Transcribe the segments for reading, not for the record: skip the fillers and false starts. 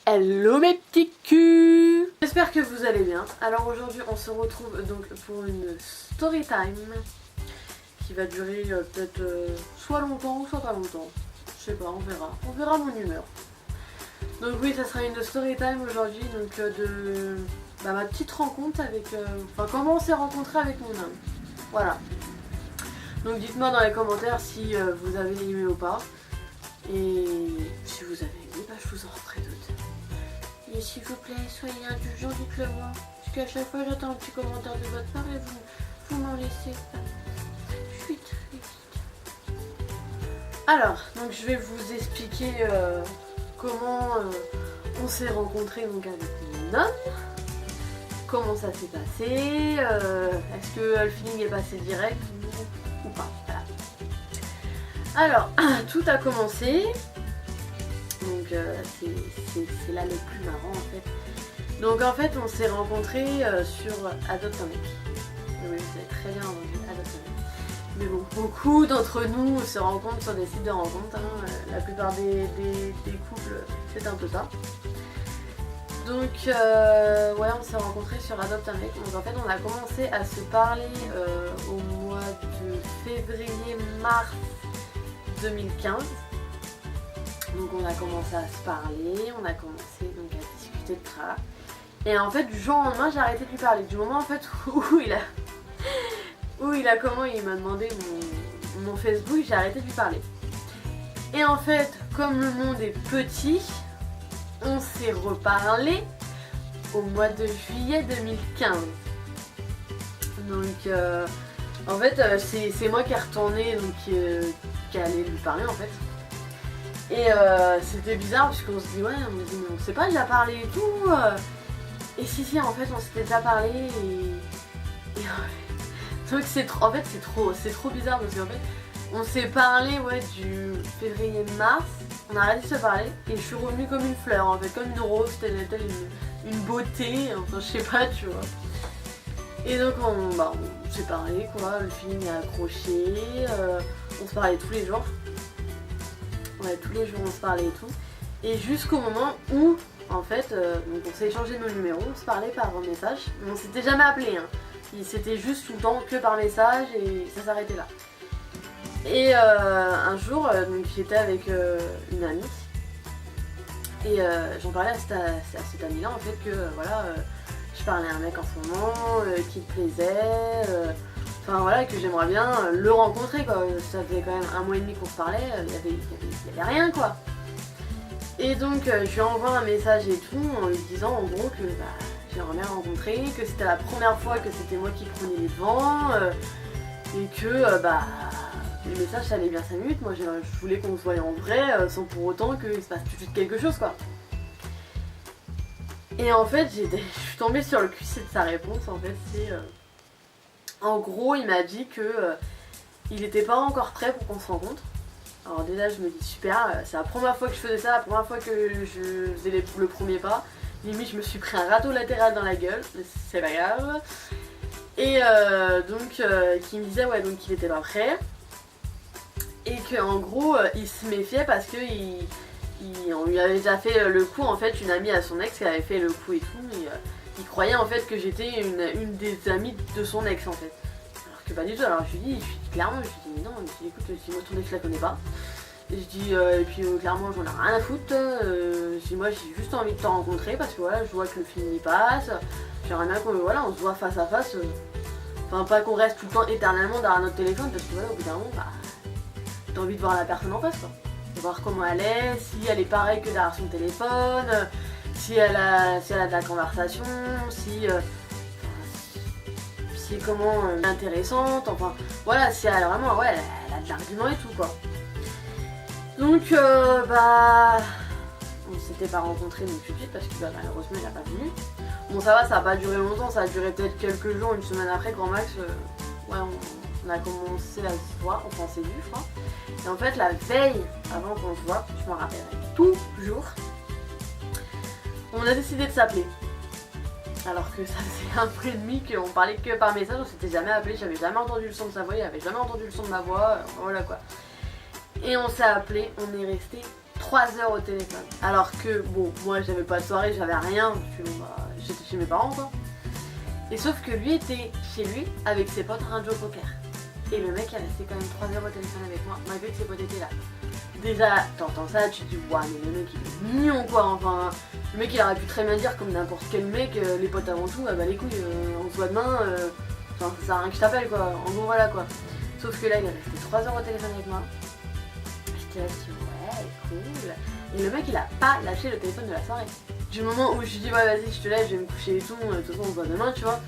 Hello mes petits culs! J'espère que vous allez bien. Alors aujourd'hui on se retrouve donc pour une story time qui va durer peut-être soit longtemps ou soit pas longtemps. Je sais pas, on verra mon humeur. Donc oui, ça sera une story time aujourd'hui, donc de ma petite rencontre avec... Enfin comment on s'est rencontré avec mon homme. Voilà. Donc dites-moi dans les commentaires si vous avez aimé ou pas. Et si vous avez aimé, je vous en referai d'autres. Et s'il vous plaît, soyez indulgents, dites-le moi. Parce qu'à chaque fois j'attends un petit commentaire de votre part et vous m'en laissez pas. Je suis triste. Alors, donc je vais vous expliquer comment on s'est rencontrés donc avec mon homme. Comment ça s'est passé. Est-ce que le feeling est passé direct ou pas. Voilà. Alors, tout a commencé. Donc c'est là le plus marrant en fait. Donc en fait on s'est rencontrés sur Adopt un mec. Oui, vous avez très bien entendu, Adopt un mec. Mais bon, beaucoup d'entre nous se rencontrent sur des sites de rencontres. La plupart des couples, c'est un peu ça. Donc ouais, on s'est rencontrés sur Adopt un mec. Donc en fait on a commencé à se parler au mois de février-mars 2015. Donc on a commencé à se parler, on a commencé donc à discuter de ça. Et en fait du jour au lendemain j'ai arrêté de lui parler. Du moment en fait où il m'a demandé mon Facebook, j'ai arrêté de lui parler. Et en fait comme le monde est petit, on s'est reparlé au mois de juillet 2015. Donc en fait c'est moi qui est retournée, donc qui allait lui parler en fait. Et c'était bizarre parce qu'on se dit ouais, on s'est pas déjà parlé et tout. Et si en fait on s'était déjà parlé et donc en fait c'est trop bizarre parce qu'en fait on s'est parlé ouais du février-mars, on a arrêté de se parler et je suis revenue comme une fleur en fait, comme une rose, telle une beauté, enfin je sais pas tu vois. Et donc on s'est parlé quoi, le feeling a accroché, on se parlait tous les jours. Ouais, tous les jours on se parlait et tout. Et jusqu'au moment où, en fait, donc on s'est échangé nos numéros, on se parlait par message. Mais on s'était jamais appelé, hein. C'était juste tout le temps que par message et ça s'arrêtait là. Et un jour, donc j'étais avec une amie. Et j'en parlais à cette amie-là, en fait, que voilà, je parlais à un mec en ce moment, qui me plaisait. Enfin voilà, que j'aimerais bien le rencontrer quoi. Ça faisait quand même 1 mois et demi qu'on se parlait, il y avait rien quoi. Et donc je lui envoie un message et tout en lui disant en gros que j'aimerais bien rencontrer, que c'était la première fois que c'était moi qui prenais les devants et que les messages ça allait bien 5 minutes. Moi je voulais qu'on se voie en vrai sans pour autant qu'il se passe tout de suite quelque chose quoi. Et en fait je suis tombée sur le cul de sa réponse en fait, c'est... En gros, il m'a dit que il était pas encore prêt pour qu'on se rencontre. Alors déjà, je me dis super, c'est la première fois que je faisais ça, la première fois que je faisais le premier pas. Limite, je me suis pris un râteau latéral dans la gueule, mais c'est pas grave. Et donc, qui me disait ouais, donc il était pas prêt. Et qu'en gros, il se méfiait parce que on lui avait déjà fait le coup, en fait, une amie à son ex qui avait fait le coup et tout. Et, il croyait en fait que j'étais une des amies de son ex en fait. Alors que pas du tout. Alors je lui dis clairement, je lui dis non, je lui dis écoute, si moi ton ex je la connais pas. Et je dis et puis clairement j'en ai rien à foutre. Si moi j'ai juste envie de te rencontrer parce que voilà, je vois que le film y passe. J'aimerais bien qu'on on se voit face à face. Enfin pas qu'on reste tout le temps éternellement derrière notre téléphone parce que voilà, au bout d'un moment t'as envie de voir la personne en face quoi. De voir comment elle est, si elle est pareille que derrière son téléphone. Si elle a de la conversation, si comment intéressante, enfin voilà, si elle a vraiment elle a de l'argument et tout quoi. Donc on s'était pas rencontrés donc tout de suite parce que malheureusement il a pas venu. Bon ça va, ça a pas duré longtemps, ça a duré peut-être quelques jours, une semaine après grand max, ouais on a commencé à se voir, enfin on s'est vu je crois. Et en fait la veille avant qu'on se voit, je m'en rappellerai toujours. On a décidé de s'appeler. Alors que ça faisait 1 mois et demi qu'on parlait que par message, on s'était jamais appelé, j'avais jamais entendu le son de sa voix, il avait jamais entendu le son de ma voix, voilà quoi. Et on s'est appelé, on est resté 3 heures au téléphone. Alors que bon, moi j'avais pas de soirée, j'avais rien, parce que j'étais chez mes parents quoi. Et sauf que lui était chez lui avec ses potes à un jeu au poker. Et le mec est resté quand même 3 heures au téléphone avec moi, malgré que ses potes étaient là. Déjà, t'entends ça, tu te dis, waouh, mais le mec il est mignon quoi, enfin. Le mec il aurait pu très bien dire comme n'importe quel mec, les potes avant tout, bah les couilles, on se voit demain, enfin ça sert à rien que je t'appelle quoi, en gros voilà quoi. Sauf que là il est resté 3 heures au téléphone avec moi. J'étais là, je dis ouais, cool. Et le mec il a pas lâché le téléphone de la soirée. Du moment où je lui dis ouais vas-y je te laisse, je vais me coucher et tout, de toute façon on se voit demain tu vois.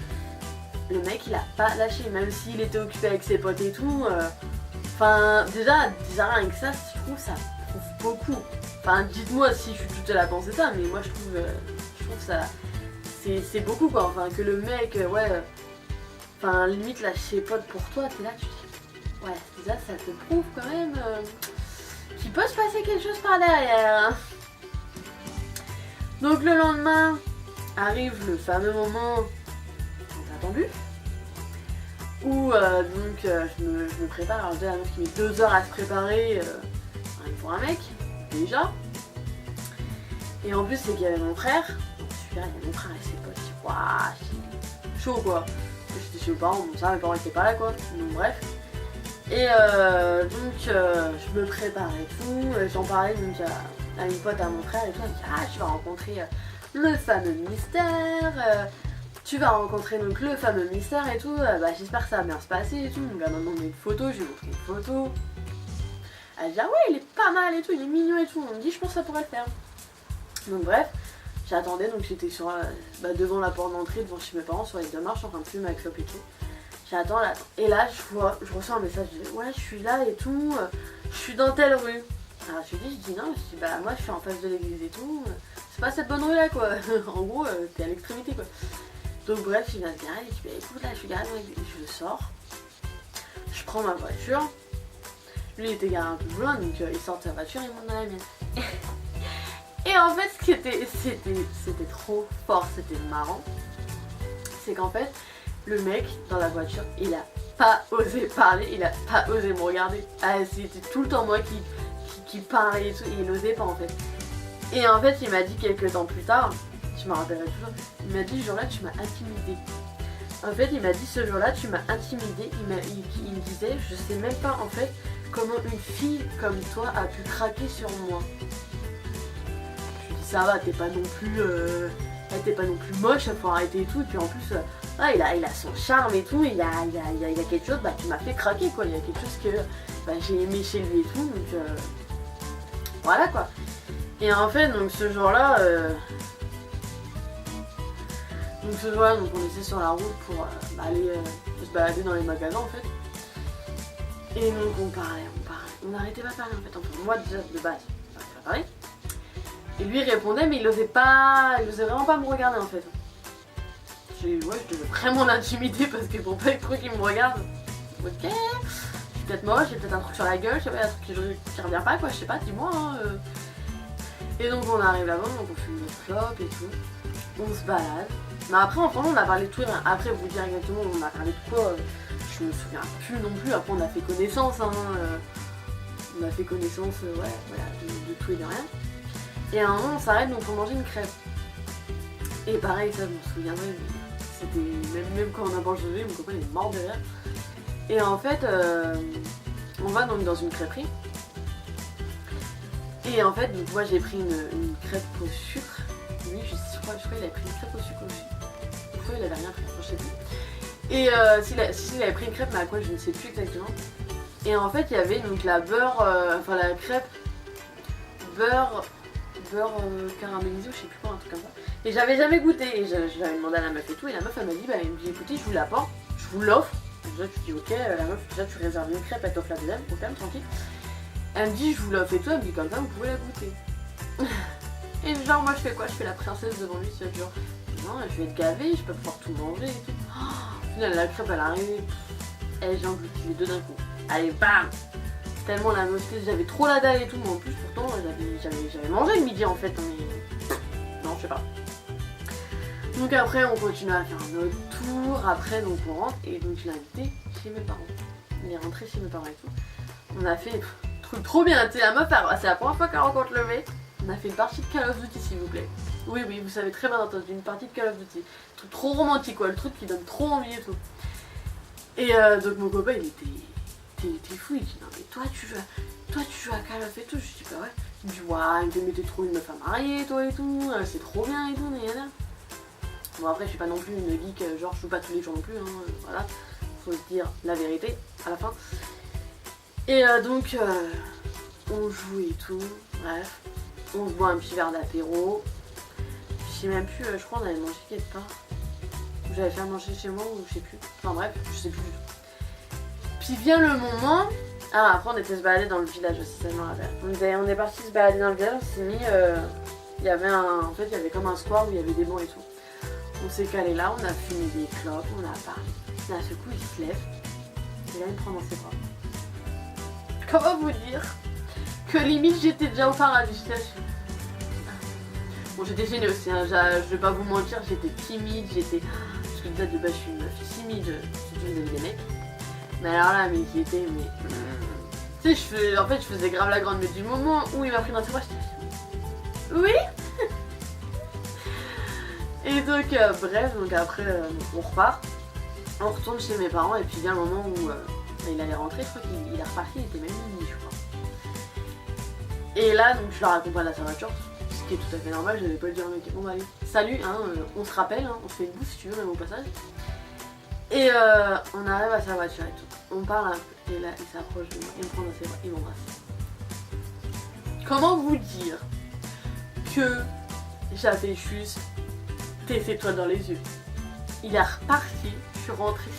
Le mec il a pas lâché, même s'il était occupé avec ses potes et tout. Enfin déjà rien que ça, je trouve ça prouve beaucoup. Enfin dites-moi si je suis toute seule à penser ça, mais moi je trouve ça c'est beaucoup quoi. Enfin que le mec ouais, enfin limite lâche ses potes pour toi, t'es là tu dis ouais déjà ça te prouve quand même qu'il peut se passer quelque chose par derrière. Donc le lendemain arrive le fameux moment attendu où je me prépare. Alors déjà la meuf qui met 2 heures à se préparer pour un mec déjà. Et en plus c'est qu'il y avait mon frère. Donc super, il y avait mon frère et ses potes. Waouh, c'est chaud quoi. J'étais chez mes parents, bon ça mes parents étaient pas là quoi. Donc bref. Et je me prépare et tout. J'en parlais donc à une pote à mon frère et tout. Elle me dit ah tu vas rencontrer le fameux mystère. Tu vas rencontrer donc le fameux mystère et tout, bah j'espère que ça va bien se passer et tout. Donc là maintenant on met une photo, je lui ai montré une photo. Elle dit ah ouais il est pas mal et tout, il est mignon et tout. On me dit je pense que ça pourrait le faire. Donc bref, j'attendais, donc j'étais sur devant la porte d'entrée, devant chez mes parents, sur les 2 marches, en train de fumer avec clope et tout. J'attends, et là je reçois un message, je dis ouais je suis là et tout, je suis dans telle rue. Alors je dis non, je dis bah moi je suis en face de l'église et tout, c'est pas cette bonne rue là quoi. En gros t'es à l'extrémité quoi. Donc bref, il vient se garer, il dit bah écoute là je suis garé dans l'église, je sors, je prends ma voiture, lui il était garé un peu plus loin donc il sort de sa voiture et il monte dans la mienne. Et en fait c'était trop fort, c'était marrant, c'est qu'en fait le mec dans la voiture il a pas osé parler, il a pas osé me regarder. Ah, c'était tout le temps moi qui parlait et tout, et il osait pas en fait. Et en fait il m'a dit quelques temps plus tard, je me rappellerai toujours, il m'a dit ce jour-là tu m'as intimidée. En fait il m'a dit ce jour-là tu m'as intimidée, il me disait je sais même pas en fait comment une fille comme toi a pu craquer sur moi. Je lui dis ça va, t'es pas non plus moche, faut arrêter et tout, et puis en plus il a son charme et tout, il y a quelque chose qui m'a fait craquer quoi, il y a quelque chose que j'ai aimé chez lui et tout, donc voilà quoi. Et en fait donc ce jour-là on était sur la route pour aller se balader dans les magasins en fait. Et donc on parlait, on n'arrêtait pas de parler en fait, enfin moi déjà de base, j'arrêtais pas de parler. Et lui il répondait mais il osait vraiment pas me regarder en fait. Je devais vraiment l'intimider parce que pour pas être trop qu'il me regarde, ok, je suis peut-être moche, j'ai peut-être un truc sur la gueule, je sais pas, un truc qui revient pas quoi, je sais pas, dis-moi hein. Et donc on arrive là-bas, donc on fume notre clope et tout, on se balade. Mais après en France on a parlé de tout et rien. Après vous dire exactement on a parlé de quoi, je me souviens plus non plus. Après on a fait connaissance hein, on a fait connaissance de tout et de rien. Et à un moment on s'arrête donc pour manger une crêpe. Et pareil ça je me souviendrai, c'était même quand on a mangé, mon copain il est mort de rire. Et en fait on va donc dans une crêperie. Et en fait donc moi j'ai pris une crêpe au sucre. Lui je crois qu'il avait pris une crêpe au sucre aussi. Pourquoi il avait rien pris, je sais plus. Et s'il avait pris une crêpe mais à quoi je ne sais plus exactement. Et en fait il y avait donc la la crêpe beurre caramélisé ou je sais plus quoi, un truc comme ça. Et j'avais jamais goûté et j'avais demandé à la meuf et tout, et la meuf elle m'a dit elle me dit écoutez je vous l'apporte, je vous l'offre. Déjà tu dis ok, la meuf déjà tu réserves une crêpe, elle t'offre la deuxième, au calme, tranquille. Elle me dit je vous l'offre et tout, elle me dit comme ça vous pouvez la goûter. Et genre moi je fais quoi? Je fais la princesse devant lui, c'est genre non je vais être gavée, je peux pouvoir tout manger et tout. Au final la crêpe elle arrive, j'ai englouti les deux d'un coup. Allez bam! Tellement la meuf, j'avais trop la dalle et tout, mais en plus pourtant j'avais mangé le midi en fait, mais non je sais pas. Donc après on continue à faire un autre tour, après donc on rentre et donc je l'ai invité chez mes parents. Il est rentré chez mes parents et tout. On a fait Truc trop bien, tu sais, la meuf, c'est la première fois qu'elle rencontre le mec. On a fait une partie de Call of Duty, s'il vous plaît. Oui, oui, vous savez très bien entendu, une partie de Call of Duty. Truc trop romantique, quoi, le truc qui donne trop envie et tout. Et donc mon copain, il était fou, il dit non mais toi tu joues à Call of et tout. Je dis bah ouais. Il me dit ouais, mais t'es trop une meuf à marier toi et tout, c'est trop bien et tout, nanana. Bon après je suis pas non plus une geek, genre je joue pas tous les jours non plus, hein, voilà. Faut se dire la vérité à la fin. Et donc on joue et tout, bref. On se boit un petit verre d'apéro. Je sais même plus, je crois on avait mangé quelque part. J'avais fait à manger chez moi ou je sais plus. Enfin bref, je sais plus du tout. Puis vient le moment. Ah, après on était se balader dans le village aussi, ça je me rappelle. On est parti se balader dans le village, on s'est mis. Il y avait en fait, il y avait comme un square où il y avait des bancs et tout. On s'est calé là, on a fumé des clopes, on a parlé. D'un seul coup, il se lève. Et là, il me prend dans ses bras. Comment vous dire que limite j'étais déjà au paradis. Bon, j'étais gênée aussi, hein. Je vais pas vous mentir, j'étais timide, parce que déjà de base je suis une meuf timide, si tu veux des mecs. Mais alors là, mais qui était, tu sais, en fait je faisais grave la grande, mais du moment où il m'a pris dans ses bras, j'étais oui. Et donc bref, donc après on repart, on retourne chez mes parents et puis vient le moment où il allait rentrer, je crois qu'il est reparti, il était même minuit je crois. Et là donc je leur accompagne à sa voiture. Ce qui est tout à fait normal, je n'avais pas le dire au mec, bon bah allez, salut, hein, on se rappelle, hein, on se fait une bouffe si tu veux, même au passage. Et on arrive à sa voiture et tout, on parle un peu, et là il s'approche de moi, il me prend dans ses bras, il m'embrasse. Comment vous dire que j'avais juste des étoiles dans les yeux. Il est reparti, je suis rentrée.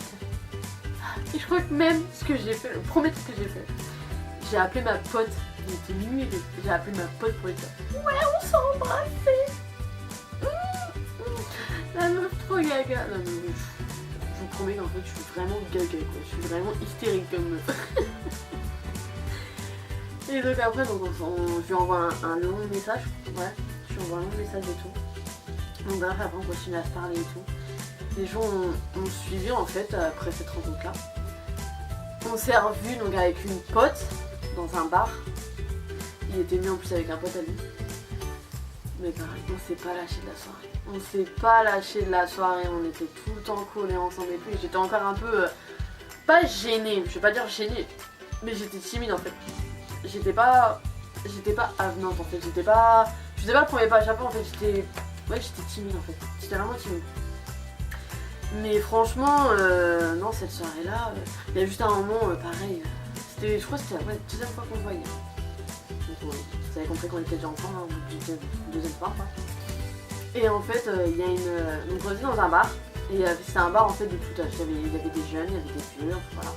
Et je crois que même ce que j'ai fait, le premier truc que j'ai fait, j'ai appelé ma pote. Il était minuit, j'ai appelé ma pote pour lui dire ouais, on s'est embrassé. La meuf trop gaga. Non mais je vous promets qu'en fait je suis vraiment gaga quoi. Je suis vraiment hystérique comme meuf. Et donc après je lui envoie un long message. Ouais, je lui envoie un long message et tout. Donc bref, après on continue à se parler et tout. Les gens ont suivi en fait après cette rencontre là. On s'est revus donc avec une pote dans un bar. Il était mis en plus avec un pote à lui. Mais pareil, on s'est pas lâché de la soirée. On s'est pas lâché de la soirée, on était tout le temps collés ensemble et tout. Et j'étais encore un peu, pas gênée, je vais pas dire gênée, mais j'étais timide en fait. J'étais pas avenante en fait, je faisais pas le premier pas à chaque fois en fait, j'étais timide en fait. J'étais vraiment timide. Mais franchement, non, cette soirée là, il y a juste un moment, pareil, je crois que c'était la deuxième fois qu'on se voyait. Donc, vous avez compris qu'on était déjà ensemble, hein, deuxième fois quoi. Et en fait, il y a donc on était dans un bar, et c'était un bar en fait de tout âge. Il y avait des jeunes, il y avait des vieux, voilà.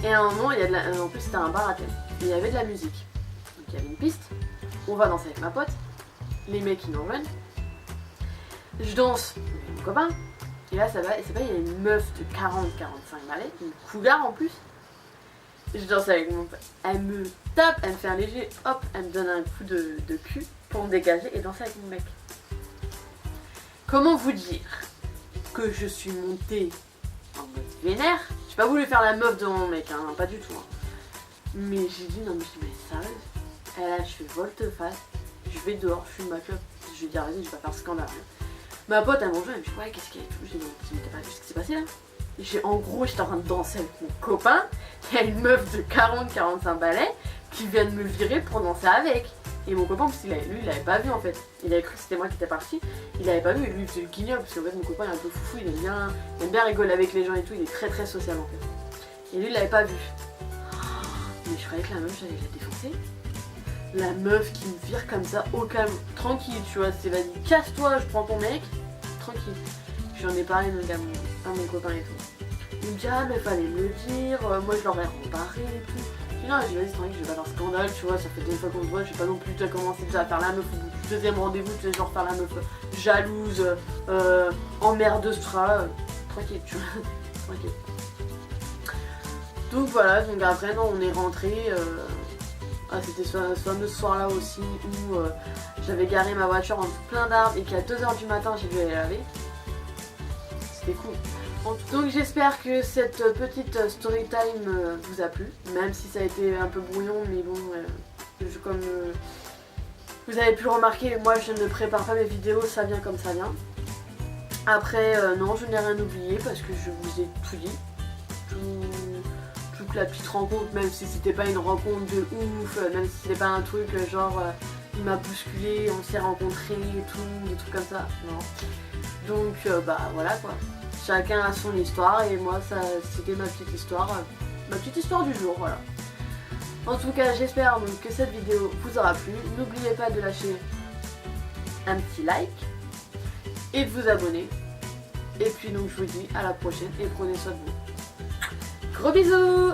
Et à un moment, en plus c'était un bar à thème, et il y avait de la musique. Donc il y avait une piste, on va danser avec ma pote, les mecs ils nous rejoignent, je danse avec mon copain, et là ça va, et c'est pas, il y a une meuf de 40-45 balais, une cougar en plus. Je danse avec mon pote, elle me tape, elle me fait un léger hop, elle me donne un coup de cul pour me dégager et danser avec mon mec. Comment vous dire que je suis montée en mode vénère? J'ai pas voulu faire la meuf de mon mec, hein, pas du tout. Hein. Mais j'ai dit non mais je suis sérieuse. Et là je fais volte-face, je vais dehors, je fume ma clope. Je lui dis vas-y, je vais pas faire scandale. Ma pote elle me rejoint, elle me dit ouais qu'est-ce qu'il y a et tout. J'ai dit mais t'as pas vu ce qui s'est passé là? En gros j'étais en train de danser avec mon copain, il y a une meuf de 40-45 balais qui vient de me virer pour danser avec. Et mon copain, parce que lui il l'avait pas vu en fait, il avait cru que c'était moi qui étais partie, il avait pas vu, et lui il faisait le guignol parce qu'en fait mon copain est un peu foufou, il aime bien rigoler avec les gens et tout, il est très très social en fait. Et lui il l'avait pas vu. Mais je croyais que la meuf j'allais la défoncer. La meuf qui me vire comme ça au calme, tranquille tu vois, c'est vas-y casse-toi, je prends ton mec, tranquille. J'en ai parlé donc à mon copain et tout. Il me dit ah mais fallait me le dire, moi je l'aurais reparé et tout. Je dis non, je dis vas-y tranquille, je vais pas faire scandale, tu vois, ça fait 2 fois qu'on se voit, je vais pas non plus déjà commencer déjà à faire la meuf au bout du deuxième rendez-vous, tu sais genre faire la meuf jalouse, emmerdeuse, tout ça, tranquille tu vois, tranquille. Donc voilà, donc après non, on est rentré, c'était ce fameux soir là aussi où j'avais garé ma voiture en plein d'arbres et qu'à 2h du matin j'ai dû aller laver. C'était cool. Donc j'espère que cette petite story time vous a plu, même si ça a été un peu brouillon, mais bon, comme vous avez pu le remarquer, moi je ne prépare pas mes vidéos, ça vient comme ça vient. Après, non, je n'ai rien oublié parce que je vous ai tout dit. Toute la petite rencontre, même si c'était pas une rencontre de ouf, même si c'était pas un truc genre il m'a bousculé, on s'est rencontrés et tout, des trucs comme ça, non. Donc bah voilà quoi. Chacun a son histoire et moi ça c'était ma petite histoire du jour, voilà. En tout cas j'espère donc que cette vidéo vous aura plu. N'oubliez pas de lâcher un petit like et de vous abonner. Et puis donc je vous dis à la prochaine et prenez soin de vous. Gros bisous!